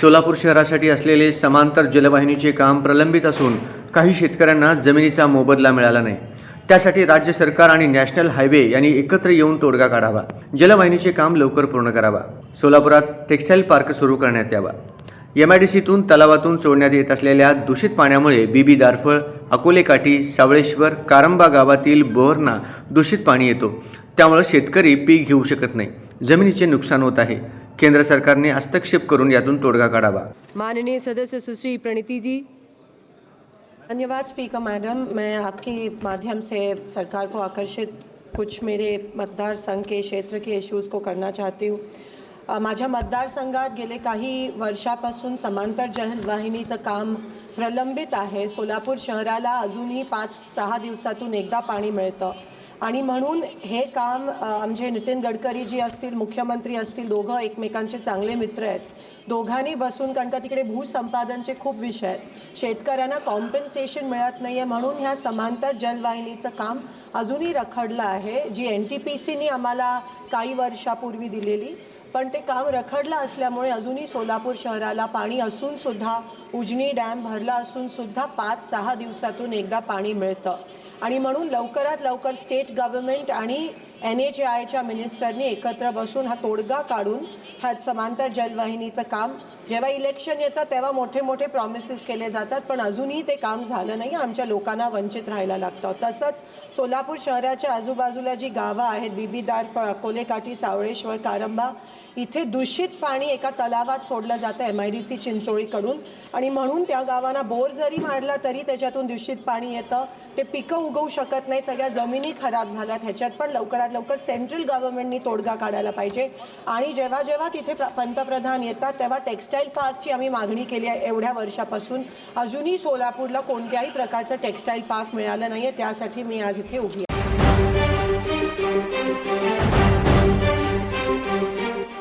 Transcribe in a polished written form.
सोलापूर शहरासाठी असलेले समांतर जलवाहिनीचे काम प्रलंबित असून काही शेतकऱ्यांना जमिनीचा मोबदला मिळाला नाही। त्यासाठी राज्य सरकार आणि नॅशनल हायवे यांनी एकत्र येऊन तोडगा काढावा। जलवाहिनीचे काम लवकर पूर्ण करावा। सोलापुरात टेक्सटाईल पार्क सुरू करण्यात यावा। MIDCतून तलावातून सोडण्यात येत असलेल्या दूषित पाण्यामुळे बीबी दारफळ, अकोले काठी, सावळेश्वर, कारंबा गावातील बोरना दूषित पाणी येतो। त्यामुळे शेतकरी पीक घेऊ शकत नाही। जमिनीचे नुकसान होत आहे। केंद्र सरकारने हस्तक्षेप करून यातून तोडगा काढावा। माननीय सदस्य सुश्री प्रणीति जी। धन्यवाद स्पीकर मैडम। मैं आपके माध्यम से सरकार को आकर्षित कुछ मेरे मतदार संघ के क्षेत्र के इश्यूज़ को करना चाहती हूँ। माझ्या मतदारसंघात गेले काही वर्षापासून समांतर जलवाहिनीचं काम प्रलंबित आहे। सोलापूर शहराला अजूनही 5-6 दिवसातून एकदा पाणी मिळतं आणि म्हणून हे काम आमचे नितीन गडकरी जी असतील, मुख्यमंत्री असतील, दोघं एकमेकांचे चांगले मित्र आहेत। दोघांनी बसून, कारण का तिकडे भूसंपादनचे खूप विषय आहेत, शेतकऱ्यांना कॉम्पेन्सेशन मिळत नाही आहे, म्हणून ह्या समांतर जलवाहिनीचं काम अजूनही रखडलं आहे, जी NTPCनी आम्हाला काही वर्षापूर्वी दिलेली, पण ते काम रखडलं असल्यामुळे अजूनही सोलापूर शहराला पाणी असून सुद्धा, उजनी डॅम भरला असून सुद्धा 5-6 दिवसातून एकदा पाणी मिळतं आणि म्हणून लवकरात लवकर स्टेट गव्हर्नमेंट आणि NHAIच्या मिनिस्टरनी एकत्र बसून हा तोडगा काढून हा समांतर जलवाहिनीचं काम, जेव्हा इलेक्शन येतं तेव्हा मोठे मोठे प्रॉमिसेस केले जातात, पण अजूनही ते काम झालं नाही। आमच्या लोकांना वंचित राहायला लागतं। तसंच सोलापूर शहराच्या आजूबाजूला जी गावं आहेत, बीबी दारफळ, अकोले काठी, सावळेश्वर, कारंबा, इथे दूषित पाणी एका तलावात सोडलं जातं MIDC चिंचोळीकडून आणि म्हणून त्या गावांना बोर जरी मारला तरी त्याच्यातून दूषित पाणी येतं। ते पिकं उगवू शकत नाही, सगळ्या जमिनी खराब झाल्यात। ह्याच्यात पण लवकरात लवकर सेंट्रल गव्हर्नमेंटनी तोडगा काढायला पाहिजे आणि जेव्हा जेव्हा तिथे पंतप्रधान येतात तेव्हा टेक्सटाईल पार्कची आम्ही मागणी केली आहे एवढ्या वर्षापासून। अजूनही सोलापूरला कोणत्याही प्रकारचं टेक्सटाईल पार्क मिळालं नाही आहे, त्यासाठी मी आज इथे उभी आहे।